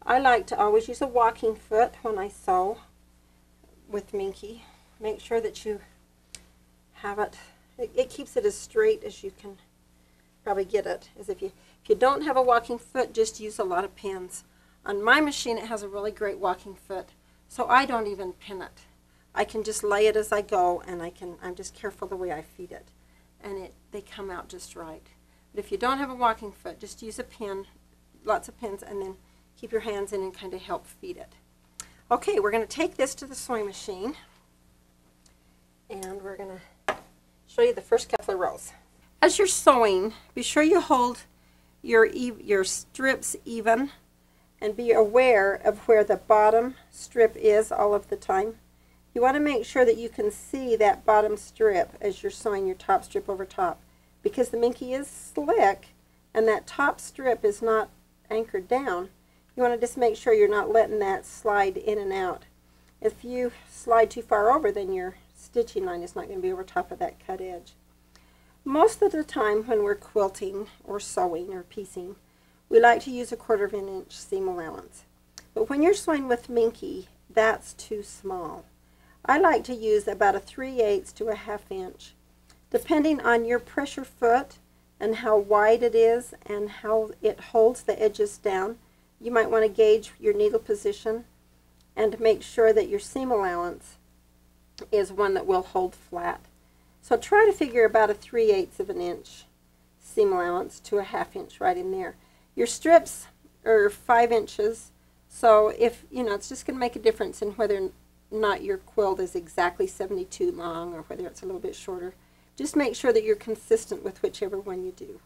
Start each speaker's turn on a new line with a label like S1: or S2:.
S1: I like to always use a walking foot when I sew with Minkee. Make sure that you have it. It keeps it as straight as you can probably get it. As if you don't have a walking foot, just use a lot of pins. On my machine, it has a really great walking foot, so I don't even pin it. I can just lay it as I go, and I'm just careful the way I feed it, and they come out just right. But if you don't have a walking foot, just use a pin, lots of pins, and then keep your hands in and kind of help feed it. Okay, we're going to take this to the sewing machine, and we're going to show you the first couple of rows. As you're sewing, be sure you hold your strips even, and be aware of where the bottom strip is all of the time. You want to make sure that you can see that bottom strip as you're sewing your top strip over top, because the Minkee is slick and that top strip is not anchored down. You want to just make sure you're not letting that slide in and out. If you slide too far over, then your stitching line is not going to be over top of that cut edge. Most of the time when we're quilting or sewing or piecing, we like to use a 1/4 inch seam allowance. But when you're sewing with Minkee, that's too small. I like to use about a 3/8 to a 1/2 inch. Depending on your pressure foot and how wide it is and how it holds the edges down, you might want to gauge your needle position and make sure that your seam allowance is one that will hold flat. So try to figure about a 3/8 of an inch seam allowance to a 1/2 inch right in there. Your strips are 5 inches, so if it's just going to make a difference in whether or not your quilt is exactly 72 long or whether it's a little bit shorter. Just make sure that you're consistent with whichever one you do.